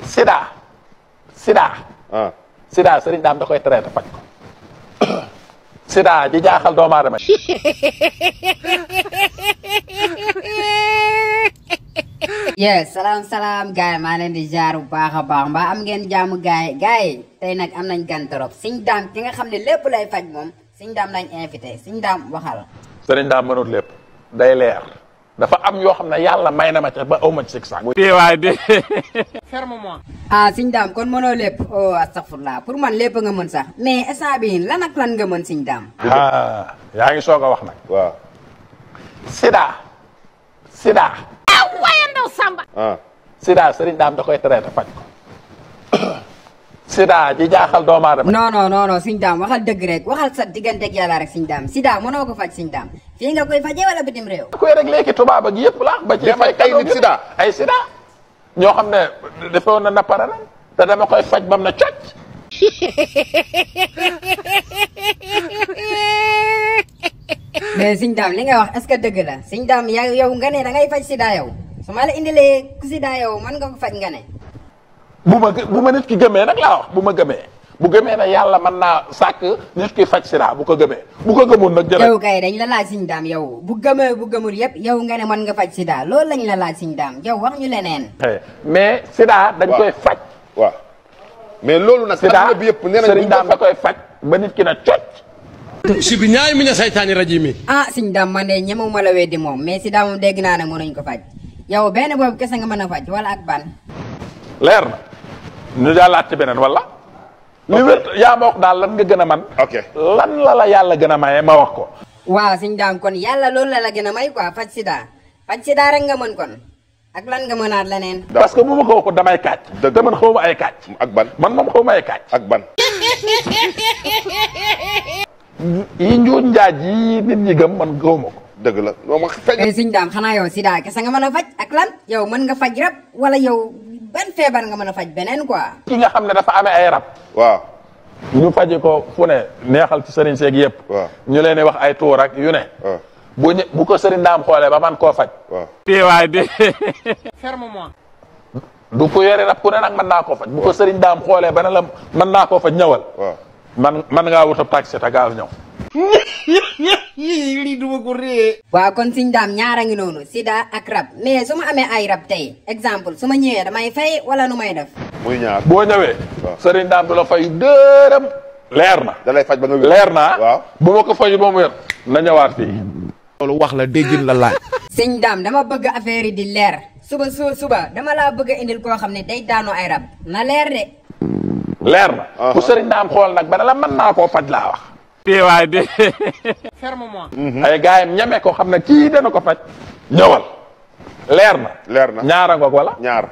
Sida. Sida. ah. Sida sëriñ daam da koy traité faj ko. Sida ji jaaxal doomu aadama. yes salaam gaay maa leen di jaar bu baax a baax mbaa am ngeen jaamu gaay tey nag am nañ gan trop Sëñ Daam ki nga xam ne lépp lay faj moom Sëñ Daam lañ invité Sëñ Daam waxal. sëriñ daam mënut lépp day leer dafa am yoo xam ne yàlla may na ma ca ba aw ma ci sik saak. waay de. ferme-moi. ah Sëñ Daam kon mënoo lépp oh astafurlah pour man lépp nga mën sax mais instant bii lan ak lan nga mën Sëñ Daam. yaa ngi soog a wax nag. waaw. Sida. Sida. Samba. ah. Sida sëriñ daam da koy traité faj ko. Sida ji jaaxal doomu aadama. non Sëñ Daam waxal dëgg rek waxal sa digganteeg yàlla rek Sëñ Daam Sida mënoo ko faj Sëñ Daam fii nga koy fajee wala bitim réew. koy rek léegi tubaab ak yëpp laax ba ci fay ay nit Sida. ay Sida ñoo xam ne defoon na pare na te dama koy faj bam na cocc. mais Sëñ Daam li nga wax est-ce que dëgg la Sëñ Daam yow nga ne da ngay faj Sida yow su ma la indilee ku Sida yow mën nga ko faj nga ne. bu ma nit ki gëmee nag laa wax bu ma gëmee bu gëmee ne yàlla mën naa sàkk nit ki faj Sida bu ko gëmee bu ko gëmul nag. jërëjëf yow kay dañ la laaj Sëñ Daam yow bu gëmee bu gëmul yëpp yow nga ne mën nga faj Sida loolu lañ la laaj Sëñ Daam yow wax ñu leneen. mais Sida dañ koy faj. waaw mais loolu nag. Sida bi yëpp nee nañ sëriñ daam da koy faj ba nit ki na cocc. sibi ñaay mi na saytaani rajimi. ah Sëñ Daam man de ñemewuma la weddi moom mais Sida moom dégg naa ne mënuñ ko faj yow benn boobu kese nga mën a faj wala ak ban. leer na ñu jàllaat ci beneen wala. li wér yaa ma wax daal lan nga gën a man ok lan la yàlla gën a maye ma wax ko. waaw Sëñ Daam kon yàlla loolu la gën a may quoi faj Sida rek nga mën kon ak lan nga mënaat leneen. parce que bu ma ko waxoon damay kàcc. te man xaw ma ay kàcc. ak ban man moom xaw ma ay kàcc. ak ban. yi njuuj njaaj yi nit ñi gëm man gëw ma ko. dëgg la non ma fekk. mais Sëñ Daam xanaa yow Sida kese nga mën a faj ak lan yow mën nga faj rab wala yow ban feebar nga mën a faj beneen quoi. ki nga xam ne dafa amee ay rab. waaw. ñu faji ko fu ne neexal ci sëriñ seeg yëpp. waaw ñu leen di wax ay tuur ak yu ne. waaw. bu ko sëriñ daam xoolee ba man koo faj. waaw. waay de. ferme-moi. du ko yore rab ku ne nag mën naa koo faj. bu ko sëriñ daam xoolee ba ne la mën naa koo faj ñëwal. waaw. man ngaa wutab taxi te gaaw ñëw. lii duma ko ree. waaw kon Sëñ Daam ñaara ngi noonu Sida ak rab mais su ma amee ay rab tey exemple su ma ñëwee damay fay wala nu may def. muy ñaar. boo ñëwee. waaw sëriñ daam du la fay dërëm. leer na. da lay faj ba nga wér. leer na. waaw. bu ma ko faju ba mu wér na ñëwaat fii. loolu wax la déggin la laaj. Sëñ Daam dama bëgg affaire yi di leer suba dama laa bëgg a indil koo xam ne day daanu ay rab na leer de. leer na. ku sëriñ daam xool nag ba ne la mën naa koo faj laa wax. waay de. ferme-moi. ay gaayam ñeme ko xam ne kii dana ko faj. ñëwal. leer na. leer na ñaara ngoog wala. ñaar.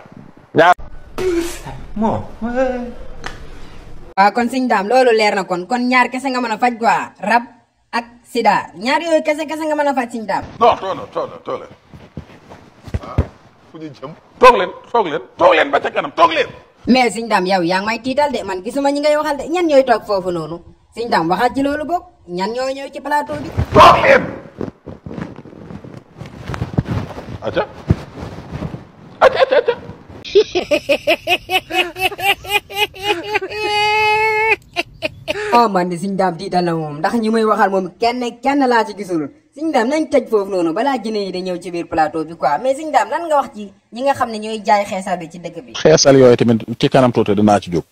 waaw kon Sëñ Daam loolu leer na kon ñaar kese nga mën a faj quoi rab ak Sida ñaar yooyu kese nga mën a faj Sëñ Daam. non toog leen. fu ñu jëm. toog leen ba ca kanam toog leen. mais Sëñ Daam yow yaa ngi may tiital de man gisuma ñi ngay waxal de ñan ñooy toog foofu noonu Sëñ Daam waxal ci loolu boog ñan ñoo ñëw ci plateau bi. toog leen. acca. oh man de Sëñ Daam tiital na moom ndax ñi may waxal moom kenn laa ci gisul Sëñ Daam nañ tëj foofu noonu balaa jinne yi da ñëw ci biir plateau bi quoi mais Sëñ Daam lan nga wax ci ñi nga xam ne ñooy jaay xeesal bi ci dëkk bi. xeesal yooyu tamit ci kanam tuuti dinaa ci jóg.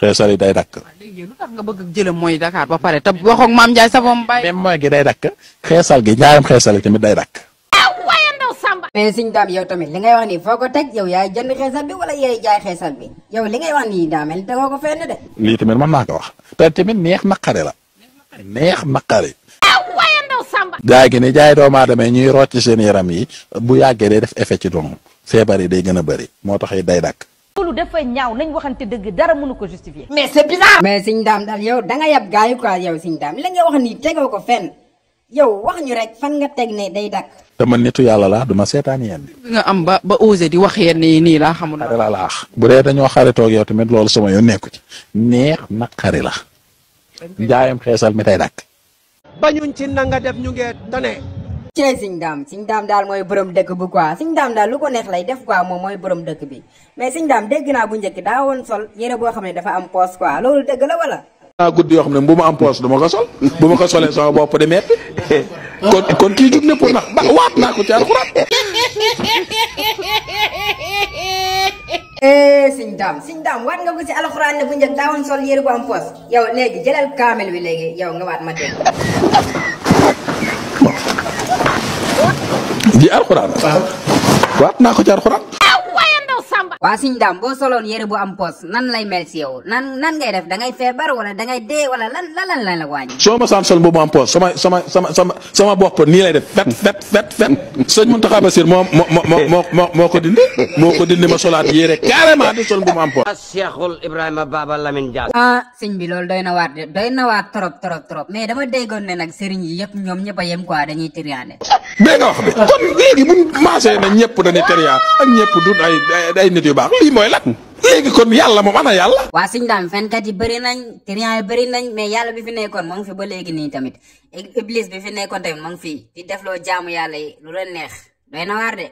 xeesal yi day dakk. léegi lu tax nga bëgg jëlam mooy Dakar ba pare te waxoog Maam Ndiaye sa boom bay. même mooy gi day dakk. xeesal gi njaayam xeesal yi tamit day dakk. mais Sëñ Daam yow tamit li ngay wax nii foo ko teg yow yaay jënd xeesal bi wala yaay jaay xeesal bi yow li ngay wax nii daa mel tegoo ko fenn de. lii tamit mën naa ko wax. te tamit neex naqare la. neex naqare. jaay gi ni jaay doomu aadama yi ñuy rocc seen yaram yi bu yàggee day def effet ci doom feebar yi day gën a bëri moo tax it day dakk. loolu dafa ñaaw nañ waxante dëgg dara mënu ko justifier. mais c'est bizarre. mais Sëñ Daam daal yow da nga yab gars yi quoi yow Sëñ Daam li nga wax nii tegoo ko fenn yow wax ñu rek fan nga teg ne day dakk. te man nitu yàlla laa duma seetaan yenn. nga am ba osé di wax yenn yi nii laa xamul. naqari la laax bu dee dañoo xaritoog yow tamit loolu sama yoon nekku ci. neex naqari la. njaayam xeesal mi day dakk. bañuñ ci nanga def ñu ngee tane. cee Sëñ Daam daal mooy borom dëkk bu quoi Sëñ Daam daal lu ko neex lay def quoi moom mooy borom dëkk bi mais Sëñ Daam dégg naa bu njëkk daa woon sol yére boo xam ne dafa am poos quoi loolu dëgg la wala. guddi yoo xam ne bu ma am poos du ma ko sol bu ma ko solee sama bopp di metti kon kii jug ne pour nax ba waat naa ko ci alxuraan. Sëñ Daam waat nga ko ci alxuraan ne bu njëkk daa woon sol yére bu am poos yow léegi jëlal kaamel bi léegi yow nga waat ma dégg. di alxuraan. waat naa ko ci alxuraan. waa Sëñ Daam boo soloon yére bu am poos nan lay mel si yow nan ngay def da ngay feebar wala da ngay dee wala lan la wàññi. soo ma saan sol bu mu am poos sama bopp nii lay def fet sëñ Mountakha Bassir moo ko dindi ma solaat yére carrément di sol bu mu am poos. Cheikhul Ibrahima Baba Lamine Diallo. sëñ bi loolu doy na waat trop mais dama déggoon ne nag sëriñ yi yëpp ñoom ñëpp a yem quoi dañuy triande. dégg nga wax bi kon léegi buñ maasee na ñëpp dañuy triande ak ñëpp du ay nit yu baax lii mooy lan léegi kon yàlla moom ana yàlla. waa Sëñ Daam fenkat yi bëri nañ triant yi bëri nañ mais yàlla bi fi nekkoon moo ngi fi ba léegi nii tamit iblis bi fi nekkoon tamit moo ngi fi di defloo jaamu yàlla yi lu leen neex doy na waar de.